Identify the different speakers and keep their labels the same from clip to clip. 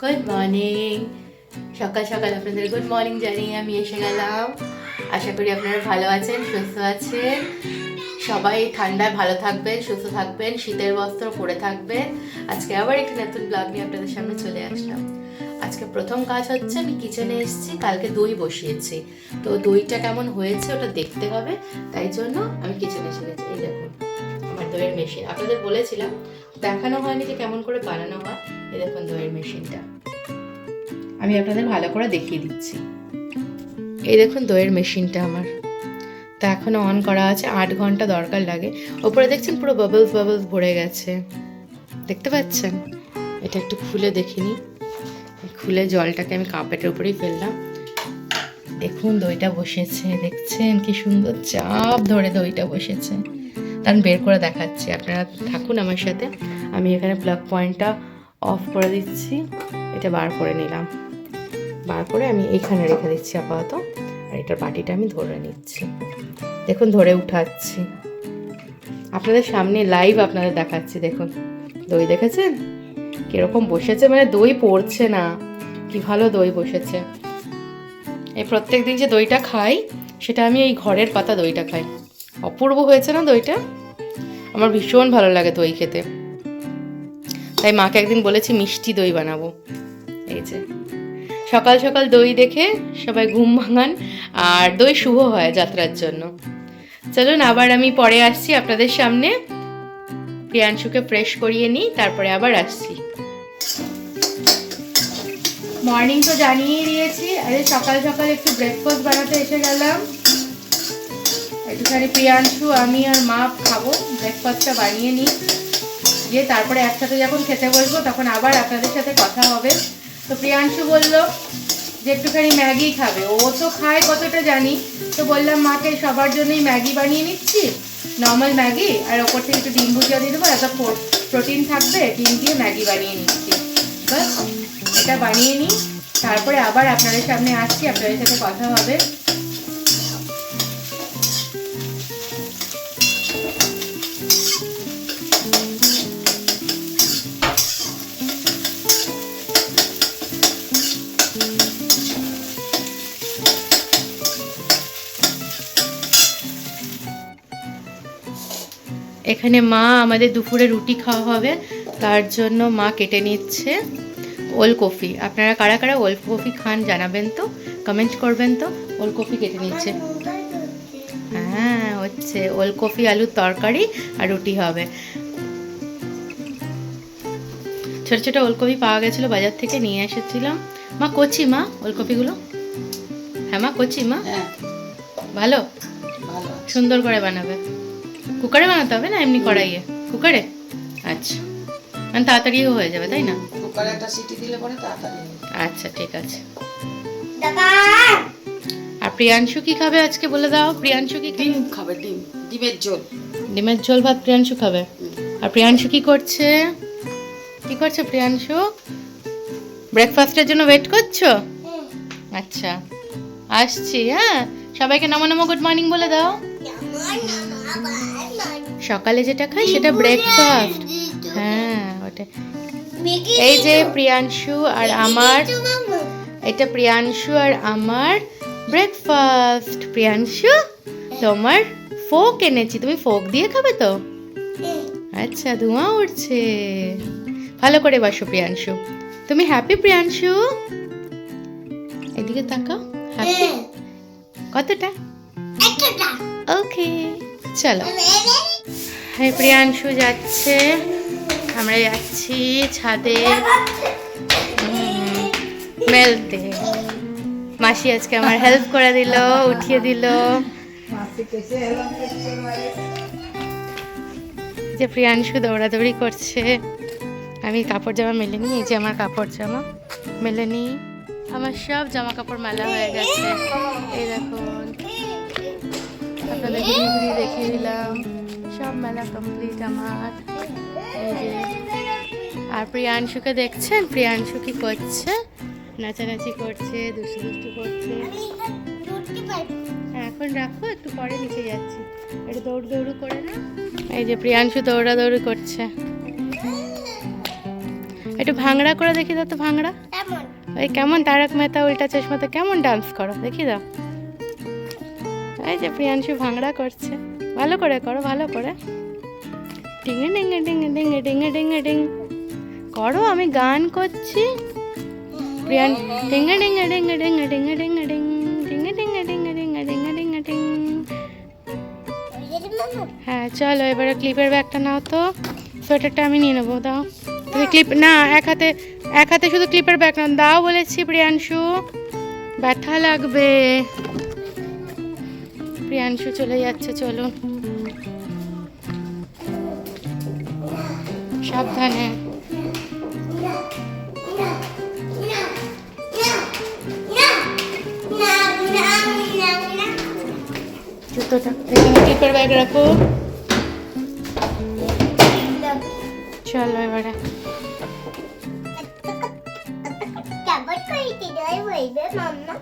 Speaker 1: Good morning. সকাল সকাল আপনাদের গুড মর্নিং জানিয়ে আমি এসে গেলাম। আশা করি আপনারা ভালো আছেন, সুস্থ আছেন। সবাই ঠান্ডায় ভালো থাকবেন, সুস্থ থাকবেন, শীতের বস্ত্র পরে থাকবেন। আজকে আবার একটি নতুন ব্লগ নিয়ে আপনাদের সামনে চলে আসলাম। আজকে প্রথম কাজ হচ্ছে আমি কিচেনে এসেছি, কালকে দই বসিয়েছি, তো দইটা কেমন হয়েছে ওটা দেখতে হবে, তাই জন্য আমি কিচেনে এসে গেছি। এই দেখুন আমার দইয়ের মেশিন, আপনাদের বলেছিলাম দেখানো হয়নি যে কেমন করে বানানো হয়। এই দেখুন দইয়ের মেশিনটা, আমি আপনাদের ভালো করে দেখিয়ে দিচ্ছি। এই দেখুন দইয়ের মেশিনটা আমার, তা এখনো অন করা আছে, 8 ঘন্টা দরকার লাগে। ওপরে দেখছেন পুরো বাবলস বাবলস ভরে গেছে, দেখতে পাচ্ছেন? এটা একটু খুলে দেখিনি, খুলে জলটাকে আমি কাপের উপরেই ফেললাম। দেখুন দইটা বসেছে, দেখছেন কি সুন্দর চাপ ধরে দইটা বসেছে। তার বের করে দেখাচ্ছি, আপনারা থাকুন আমার সাথে। আমি এখানে প্লাগ পয়েন্টটা অফ করে দিচ্ছি, এটা বার করে নিলাম, বার করে আমি এখানে রেখে দিচ্ছি আপাতত। আর এটার বাটিটা আমি ধরে নিচ্ছি, দেখুন ধরে উঠাচ্ছি আপনাদের সামনে লাইভ আপনাদের দেখাচ্ছি। দেখুন দই দেখেছেন কিরকম বসেছে, মানে দই পড়ছে না, কি ভালো দই বসেছে। এই প্রত্যেক দিন যে দইটা খাই সেটা আমি এই ঘরের পাতা দইটা খাই। অপূর্ব হয়েছে না দইটা, আমার ভীষণ ভালো লাগে দই খেতে। তাই মাকে একদিন বলেছি মিষ্টি দই বানাবো। এই যে সকাল সকাল দই দেখে সবাই ঘুম ভাঙান, আর দই শুভ হয় যাত্রার জন্য। চলুন আবার আমি পরে আসছি আপনাদের সামনে, প্রিয়াংশুকে ফ্রেশ করিয়ে নিই, তারপরে আবার আসছি। মর্নিং তো জানিয়ে দিয়েছি, আরে সকাল সকাল একটু ব্রেকফাস্ট বানাতে এসে গেলাম। একটুখানি প্রিয়াংশু আমি আর মা খাবো, ব্রেকফাস্টটা বানিয়ে নিই, দিয়ে তারপরে একসাথে যখন খেতে বসবো তখন আবার আপনাদের সাথে কথা হবে। তো প্রিয়াংশু বললো যে একটুখানি ম্যাগি খাবে, ও তো খায় কতটা জানি, তো বললাম মাকে সবার জন্যই ম্যাগি বানিয়ে নিচ্ছি, নর্মাল ম্যাগি, আর ওপর থেকে একটু ডিম ভুজিয়া দিয়ে দেবো, এত প্রোটিন থাকবে, ডিম দিয়ে ম্যাগি বানিয়ে নিচ্ছি। বাস এটা বানিয়ে নিই, তারপরে আবার আপনাদের সামনে আসছি, আপনাদের সাথে কথা হবে। এখানে মা আমাদের দুপুরে রুটি খাওয়া হবে, তার জন্য মা কেটে নিচ্ছে ওলকপি। আপনারা কারা কারা ওলকপি খান জানাবেন তো, কমেন্ট করবেন তো। ওলকপি কেটে নিচ্ছে, হ্যাঁ হচ্ছে ওলকপি আলুর তরকারি আর রুটি হবে। ছোট ছোট ওলকপি পাওয়া গেছিলো বাজার থেকে, নিয়ে এসেছিলাম। মা কচি মা ওলকপিগুলো? হ্যাঁ মা কচি মা, ভালো সুন্দর করে বানাবে। কুকারে বানাতে হবে না এমনি কড়াইয়ে? কুকারে, আচ্ছা, মানে তাড়াতাড়িও হয়ে যাবে তাই না?
Speaker 2: কুকারে একটা সিটি দিলে পরে তাড়াতাড়ি।
Speaker 1: আচ্ছা ঠিক আছে। আর প্রিয়াংশু কি খাবে আজকে বলে দাও, প্রিয়াংশু কি
Speaker 2: ডিম খাবে, ডিম, ডিমের ঝোল।
Speaker 1: ডিমের ঝোল ভাত প্রিয়াংশু খাবে। আর প্রিয়াংশু কি করছে, কি করছে প্রিয়াংশু? ব্রেকফাস্টের জন্য ওয়েট করছো? আচ্ছা আসছি, হ্যাঁ সবাইকে নমো নমো গুড মর্নিং বলে দাও। সকালে যেটা খাই সেটা ব্রেকফাস্ট, হ্যাঁ ওটা। এই যে প্রিয়াংশু আর আমার, এটা প্রিয়াংশু আর আমার ব্রেকফাস্ট। প্রিয়াংশু তোমার ফোক এনেছি, তুমি ফোক দিয়ে খাবে তো? আচ্ছা ধোঁয়া উঠছে, ভালো করে বসো প্রিয়াংশু। তুমি হ্যাপি প্রিয়াংশু? এদিকে তাকাও, হ্যাপি কতটা? ওকে চলো। হ্যাঁ প্রিয়াংশু যাচ্ছে, আমরা যাচ্ছি ছাদে মেলতে। মাসি আজকে আমার হেল্প করে দিল, উঠিয়ে দিল। যে প্রিয়াংশু দৌড়াদৌড়ি করছে, আমি কাপড় জামা মেলে নিই। এই যে আমার কাপড় জামা মেলে নিই, আমার সব জামা কাপড় মেলা হয়ে গেছে। এই দেখুন আপনাদের ঘুরিয়ে ঘুরিয়ে দেখিয়ে দিলাম, সব মেলা কমপ্লিট আমার। এই যে আর প্রিয়াংশুকে দেখছেন, প্রিয়াংশু কি করছে? নাচানাচি করছে, দুষ্টু দুষ্টু করছে। হ্যাঁ এখন রাখো, একটু পরে নিচে যাচ্ছি, একটু দৌড় দৌড়ু করে না। এই যে প্রিয়াংশু দৌড়াদৌড়ি করছে, একটু ভাংড়া করে দেখি দাও তো, ভাংড়া
Speaker 3: এমন
Speaker 1: ওই কেমন তারক মেহতা উল্টা চশমাতে কেমন ডান্স করো দেখি দাও। এই যে প্রিয়াংশু ভাংড়া করছে, ভালো করে করো, ভালো করে ডিঙে ডিঙে ডিঙে ডিঙে ডিঙে ডিঙে ডিং করো, আমি গান করছি। প্রিয়ান ডিঙে ডিঙে ডিঙে ডিঙে ডিঙে ডিঙে ডিং ডিঙে ডিঙে ডিঙে ডিঙে ডিঙে ডিঙে ডিং। হ্যাঁ চলো এবারে ক্লিপের ব্যাগটা নাও তো, সোয়েটারটা আমি নিয়ে নেবো, দাও তুমি ক্লিপ না, এক হাতে শুধু ক্লিপের ব্যাগ নাও, দাও বলেছি প্রিয়াংশু, ব্যথা লাগবে। প্রিয়াংশু চলে যাচ্ছে, চলো সাবধানে। জুতোটা এখানে ক্লিপের ব্যাগ রাখো, চলো এবারে।
Speaker 3: কেমন করে দিদাই বলবে মাম্মা?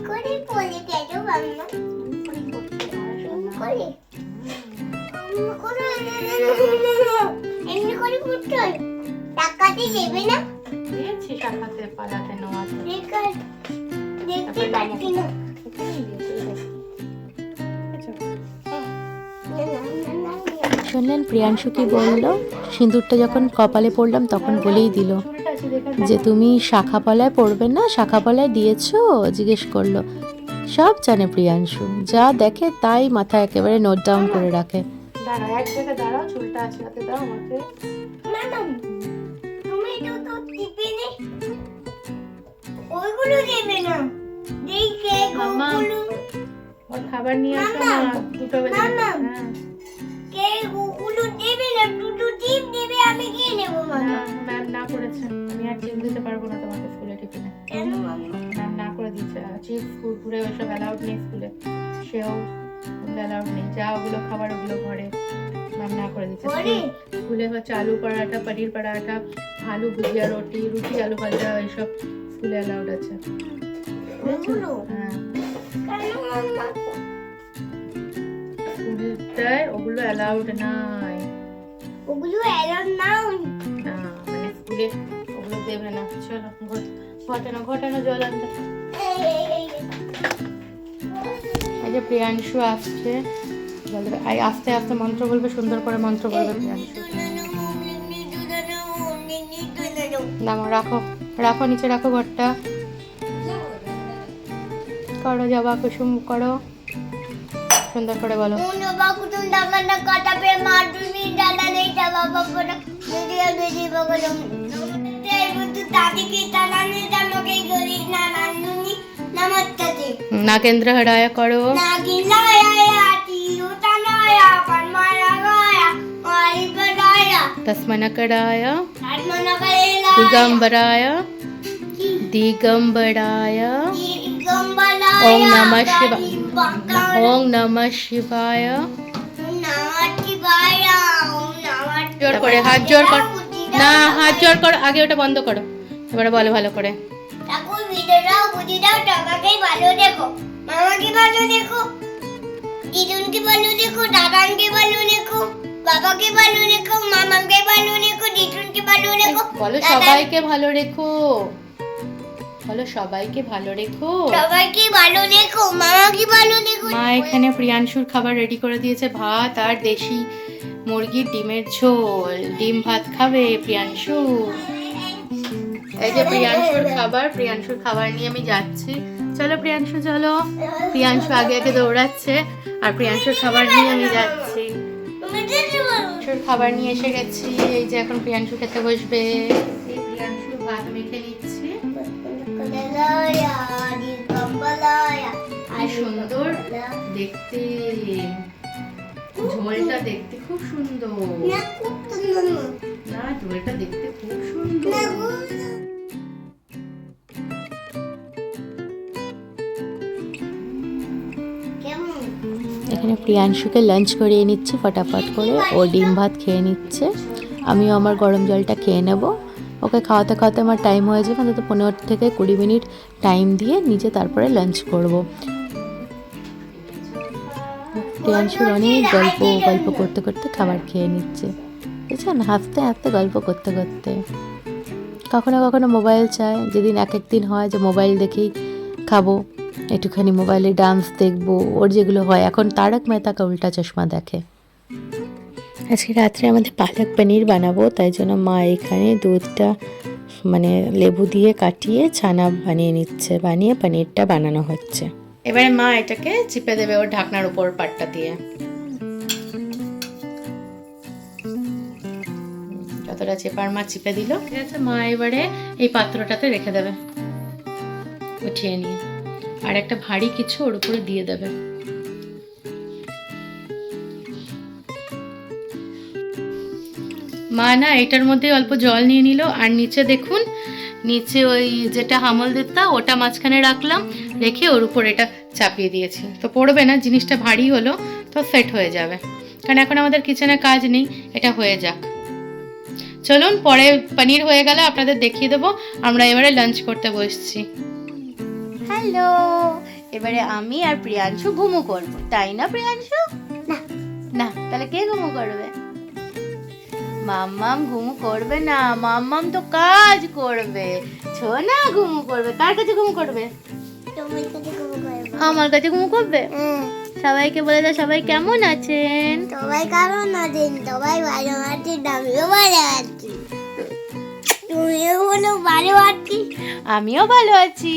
Speaker 3: করে বলে কেন মাম্মা? করে এমনি করে পড়তে হয়, টাকাতে দেবে না?
Speaker 1: দিয়েছি শাখাতে পালাতে নেওয়াতে।
Speaker 3: দেখতে পাচ্ছি না।
Speaker 4: শুনলেন প্রিয়াংশু কি বললো? সিঁদুরটা যখন কপালে পড়লাম তখন বলেই দিল যে তুমি শাখাপলায় পড়বে না, শাখাপলায় দিয়েছো জিজ্ঞেস করলো। সব জানে প্রিয়াংশু, যা দেখে তাই মাথায় একেবারে নোট ডাউন করে রাখে।
Speaker 1: দাঁড়াও এক জায়গায় দাঁড়াও, চুলটা আছড়াতে দাও আমাকে।
Speaker 3: ম্যাডাম তুমি তো টিপে নে, ওইগুলো দেবে না, দেখে
Speaker 1: মাম্মা,
Speaker 3: ওগুলো
Speaker 1: ওর খাবার নিয়ে আসো না, দুটো বেজে
Speaker 3: মাম্মা।
Speaker 1: গেছে। হ্যাঁ
Speaker 3: কে ওগুলো দেবে না, দুটো টিপ দেবে, আমি খেয়ে নেবো মাম্মা।
Speaker 1: ম্যাম না করেছে, আমি আর চিপস দিতে পারবো না তোমাকে স্কুলে টিফিনে।
Speaker 3: কেন মাম্মা?
Speaker 1: ম্যাম না করে দিচ্ছে, চিপস কুরকুরে ওইসব অ্যালাউড নেই স্কুলে, সেও অ্যালাউড নেই, যা ওগুলো খাবার ওগুলো ঘরে, ম্যাম না করে দিচ্ছে।
Speaker 3: ঘরে?
Speaker 1: স্কুলে হচ্ছে আলু পরাঠা, পনির পরাঠা, আলু ভুজিয়া, রুটি, আলু ভাজা, এইসব স্কুলে অ্যালাউড আছে।
Speaker 3: ওগুলো
Speaker 1: হ্যাঁ
Speaker 3: কেন মাম্মা?
Speaker 1: স্কুলটায় ওগুলো অ্যালাউড নাই।
Speaker 3: ওগুলো এলাম নাও।
Speaker 1: না মানে স্কুলে ওগুলো দেবে না। চলো ঘটানো জল আনতে। এই যে প্রিয়াংশু আসছে, বলবে আস্তে আস্তে মন্ত্র বলবে, সুন্দর করে মন্ত্র বলবে প্রিয়াংশু। নামো, রাখো রাখো নিচে রাখো ঘরটা, করো জবা কুসুম করো, সুন্দর করে বলো। নাগেন্দ্র হরায় করো, তস্মনকরায় দিগম্বরায় ওম নমঃ শিবায়, ওম নমঃ শিবায়। জোর করে হাত জোর কর, না হাত জোর কর, আগে ওটা বন্ধ করো, এবারে বলো ভালো করে।
Speaker 3: ঠাকুর ভিডিওটাও বুঝি দাও, টাকাকে ভালো দেখো, মামাকে ভালো দেখো, দিদুনকে ভালো দেখো, দাদানকে ভালো দেখো, বাবাকে ভালো দেখো, মামাকে ভালো দেখো, দিদুনকে ভালো দেখো,
Speaker 1: বলো সবাইকে ভালো রেখো, বলো সবাইকে ভালো রেখো,
Speaker 3: সবাইকে ভালো দেখো, মামাকে ভালো দেখো।
Speaker 1: মা এখানে প্রিয়াংশুর খাবার রেডি করে দিয়েছে, ভাত আর দেশি মুরগির ডিমের ঝোল, ডিম ভাত খাবে প্রিয়াংশু। এই যে প্রিয়াংশুর খাবার নিয়ে আমি যাচ্ছি। চলো প্রিয়াংশু চলো, প্রিয়াংশু আগে আগে দৌড়াচ্ছে আর প্রিয়াংশুর খাবার নিয়ে আমি যাচ্ছি। প্রিয়াংশুর খাবার নিয়ে এসে গেছি, এই যে এখন প্রিয়াংশু খেতে বসবে। এই প্রিয়াংশুর ভাত মেখে নিচ্ছি, কি সুন্দর দেখতে, ঝোলটা দেখতে খুব সুন্দর, না ঝোলটা দেখতে খুব সুন্দর।
Speaker 4: এখানে প্রিয়াংশুকে লাঞ্চ করিয়ে নিচ্ছি ফটাফট করে, ও ডিম ভাত খেয়ে নিচ্ছে, আমিও আমার গরম জলটা খেয়ে নেব। ওকে খাওয়াতে খাওয়াতে আমার টাইম হয়ে যাবে, অন্তত 15 থেকে 20 মিনিট টাইম দিয়ে নিজে তারপরে লাঞ্চ করব। প্রিয়াংশুর অনেক গল্প করতে করতে খাবার খেয়ে নিচ্ছে, ঠিক দেখছেন, হাসতে হাসতে গল্প করতে করতে। কখনো কখনো মোবাইল চায়, যেদিন এক দিন হয় যে মোবাইল দেখেই খাবো, একটুখানি মোবাইলে ডান্স দেখবো, ওর যেগুলো হয়। এখন তারক মেহতা কা উল্টা চশমা দেখে। আজকে রাত্রে আমাদের পালক পনির বানাবো, তাই জন্য মা এখানে দুধটা মানে লেবু দিয়ে কাটিয়ে ছানা বানিয়ে নিচ্ছে, বানিয়ে পনিরটা বানানো হচ্ছে।
Speaker 1: এবারে মা এটাকে চিপে দেবে ওর ঢাকনার উপর পাটটা দিয়ে। যতটা চেপার মা চিপে দিল, ঠিক আছে। মা এবারে এই পাত্রটাতে রেখে দেবে উঠিয়ে নিয়ে, আর একটা ভারী কিছু ওর উপরে দিয়ে দেবে। মা না এটার মধ্যে অল্প জল নিয়ে নিল, আর নিচে দেখুন, নিচে ওই যেটা হামল দিতা ওটা মাঝখানে রাখলাম, রেখে ওর উপর এটা চাপিয়ে দিয়েছি। তো পড়বে না, জিনিসটা ভারী হলো তো সেট হয়ে যাবে, কারণ এখন আমাদের কিচেনে কাজ নেই, এটা হয়ে যাক। চলুন, পরে পনির হয়ে গেলে আপনাদের দেখিয়ে দেবো। আমরা এবারে লাঞ্চ করতে বসছি। হ্যালো, এবারে আমি আর প্রিয়াংশু ঘুমু করবো, তাই না প্রিয়াংশু?
Speaker 3: না।
Speaker 1: না, তাহলে কে ঘুমু করবে? মাম্মাম ঘুমু করবে না, মাম্মাম তো কাজ করবে। ছোনা ঘুমু করবে। কার কাছে ঘুমু করবে?
Speaker 3: তোমার কাছে ঘুমো করবো।
Speaker 1: আমার কাছে ঘুমু করবে। সবাইকে বলে দাও, সবাই কেমন আছেন?
Speaker 3: সবাই কেমন আছেন? সবাই ভালো আছেন, আমিও ভালো আছি। তুমিও বলো ভালো আছি।
Speaker 1: আমিও ভালো আছি।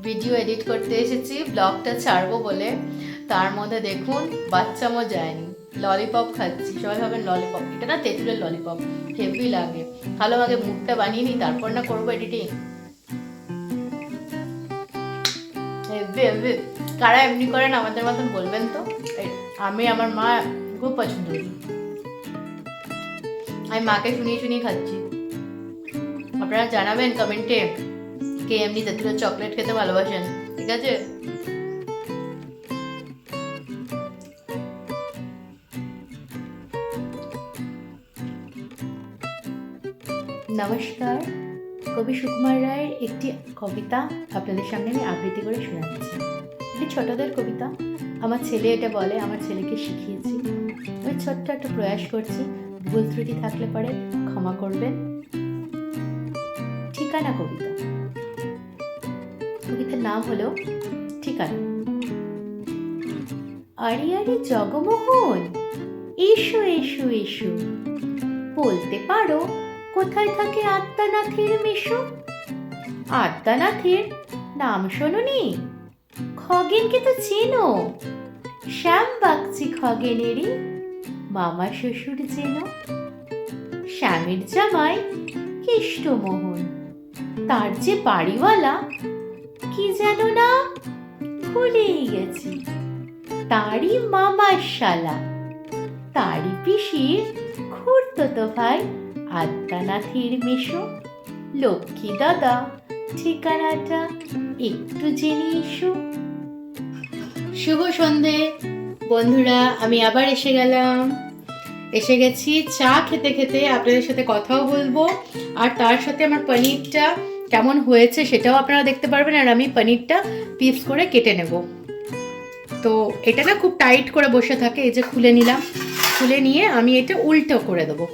Speaker 1: ভিডিও এডিট করতে এসেছি ব্লগটা ছাড়বো বলে, তার মধ্যে দেখুন বাচ্চামো যায়নি, ললিপপ খাচ্ছি। সবাই ভাবেন ললিপপ, এটা না তেঁতুলের ললিপপ, হেভি লাগে। ভালো আগে মুখটা বানিয়ে নিই, তারপর না করবো এডিটিং। Heavy heavy. কারা এমনি করেন আমাদের মতন বলবেন তো। আমি আমার মা খুব পছন্দ করি, আমি মাকে শুনিয়ে শুনিয়ে খাচ্ছি। আপনারা জানাবেন কমেন্টে কে এমনি তেঁতুলের চকলেট খেতে ভালোবাসেন, ঠিক আছে? নমস্কার, কবি সুকুমার রায়ের একটি কবিতা আপনাদের সামনে আমি আবৃত্তি করে শোনাচ্ছি। এটি ছোটদের কবিতা, আমার ছেলে এটা বলে, আমার ছেলেকে শিখিয়েছি। আমি ছোট্ট একটা প্রয়াস করছি, ভুল ত্রুটি থাকলে পরে ক্ষমা করবেন। ঠিকানা কবিতা। কবিতার নাম হলো ঠিকানা। আরে আরে জগমোহন, এসো এসো এসো, বলতে পারো কোথায় থাকে আদ্যানাথের মেশো? আদ্যানাথের নাম শোনোনি? খগেনকে তো চেনো, শ্যাম বাগচি খগেনেরই মামা শ্বশুর যেন। শ্যামের জামাই কেষ্টমোহন, তার যে বাড়িওয়ালা কি যেন না, ভুলেই গেছি। তারই মামার শালা, তারই পিসির খুড়তো ভাই আদ্যানাথের মেশো। লক্ষ্মী দাদা, ঠিকানাটা একটু জেনে এসো। শুভ সন্ধে বন্ধুরা, আমি আবার এসে গেছি চা খেতে খেতে। আপনাদের সাথে কথাও বলবো, আর তার সাথে আমার পনিরটা কেমন হয়েছে সেটাও আপনারা দেখতে পারবেন। আর আমি পনিরটা পিস করে কেটে নেব। তো এটা না খুব টাইট করে বসে থাকে, এই যে খুলে নিলাম, খুলে নিয়ে আমি এটা উল্টো করে দেবো।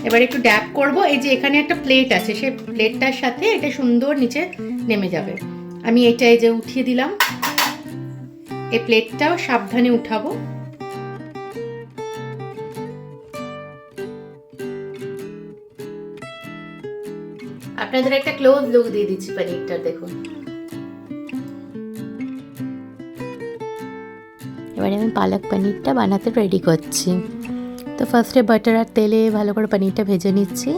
Speaker 1: এবার একটু ড্যাপ করব, এই যে এখানে একটা প্লেট আছে, সেই প্লেটটার সাথে এটা সুন্দর নিচে নেমে যাবে। আমি এটা এই যে উঠিয়ে দিলাম, এই প্লেটটাও সাবধানে উঠাবো। আপনাদের একটা ক্লোজ লুক দিয়ে দিচ্ছি পনিরটার, দেখুন।
Speaker 4: এবারে আমি পালক পনিরটা বানাতে রেডি করছি। তো ফার্স্টে বাটার আর তেলে ভালো করে পনিরটা ভেজে নিচ্ছি।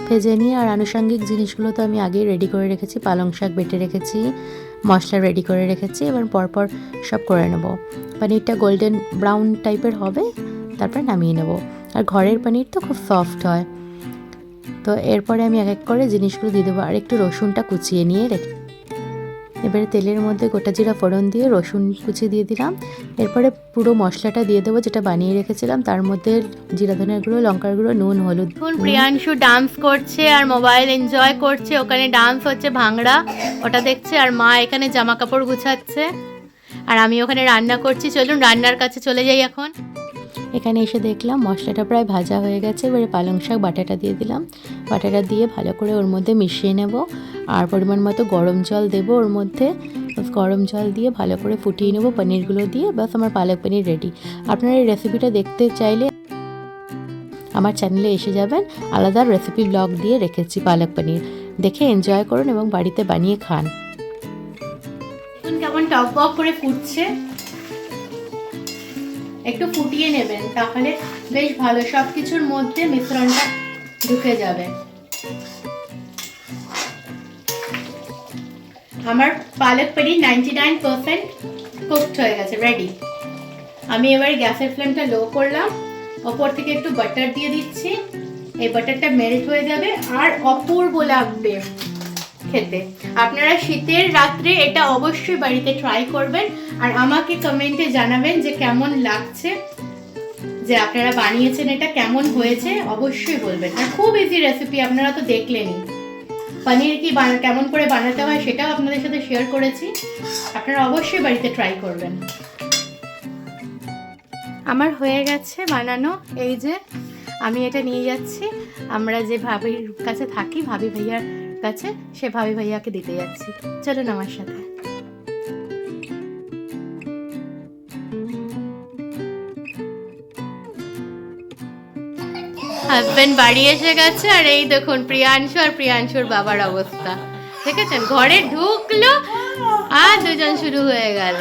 Speaker 4: ভেজে নিয়ে আর আনুষঙ্গিক জিনিসগুলো তো আমি আগেই রেডি করে রেখেছি, পালং শাক বেটে রেখেছি, মশলা রেডি করে রেখেছি। এবার পরপর সব করে নেব। পনিরটা গোল্ডেন ব্রাউন টাইপের হবে, তারপর নামিয়ে নেব। আর ঘরের পনির তো খুব সফট হয়। তো এরপরে আমি এক এক করে জিনিসগুলো দিয়ে দেবো। আর একটু রসুনটা কুচিয়ে নিয়ে রেখে, এবারে তেলের মধ্যে গোটা জিরা ফোড়ন দিয়ে রসুন কুচি দিয়ে দিলাম। এরপরে পুরো মশলাটা দিয়ে দেবো যেটা বানিয়ে রেখেছিলাম, তার মধ্যে জিরা ধনের গুঁড়ো, লঙ্কার গুঁড়ো, নুন, হলুদ।
Speaker 1: প্রিয়াংশু ডান্স করছে আর মোবাইল এনজয় করছে, ওখানে ডান্স হচ্ছে ভাংড়া, ওটা দেখছে। আর মা এখানে জামা কাপড় গুছাচ্ছে, আর আমি ওখানে রান্না করছি। চলুন রান্নার কাছে চলে যাই এখন।
Speaker 4: এখানে এসে দেখলাম মশলাটা প্রায় ভাজা হয়ে গেছে। এবারে পালং শাক বাটাটা দিয়ে দিলাম। বাটাটা দিয়ে ভালো করে ওর মধ্যে মিশিয়ে নেব। আর পরিমাণ মতো গরম জল দেবো ওর মধ্যে। গরম জল দিয়ে ভালো করে ফুটিয়ে নেব পনিরগুলো দিয়ে। ব্যাস আমার পালক পনির রেডি। আপনারা এই রেসিপিটা দেখতে চাইলে আমার চ্যানেলে এসে যাবেন, আলাদা রেসিপি ব্লগ দিয়ে রেখেছি পালক পনির, দেখে এনজয় করুন এবং বাড়িতে বানিয়ে খান।
Speaker 1: কেমন টক বক করে ফুটছে, একটু ফুটিয়ে নেবেন, তাহলে বেশ ভালো সব কিছুর মধ্যে মিশ্রণটা ঢুকে যাবে। আমার পালক পনির 99% কুকড হয়ে গেছে, রেডি। আমি এবার গ্যাসের ফ্লেমটা লো করলাম, ওপর থেকে একটু বাটার দিয়ে দিচ্ছি। এই বাটারটা মেল্ট হয়ে যাবে আর অপূর্ব লাগবে খেতে। আপনারা শীতের রাত্রে এটা অবশ্যই বাড়িতে ট্রাই করবেন আর আমাকে কমেন্টে জানাবেন যে কেমন লাগছে, যে আপনারা বানিয়েছেন এটা কেমন হয়েছে অবশ্যই বলবেন। আর খুব ইজি রেসিপি, আপনারা তো দেখলেনই। পনির কি কেমন করে বানাতে হয় সেটাও আপনাদের সাথে শেয়ার করেছি, আপনারা অবশ্যই বাড়িতে ট্রাই করবেন। আমার হয়ে গেছে বানানো। এই যে আমি এটা নিয়ে যাচ্ছি, আমরা যে ভাবির কাছে থাকি, ভাবি ভাইয়ার কাছে, সে ভাবি ভাইয়াকে দিতে যাচ্ছি। চলুন আমার সাথে। হাজবেন্ড বাড়ি এসে গেছে আর এই দেখুন প্রিয়াংশু আর প্রিয়াংশুর বাবার অবস্থা দেখেছেন। ঘরে ঢুকলো আর দুজন শুরু হয়ে গেল।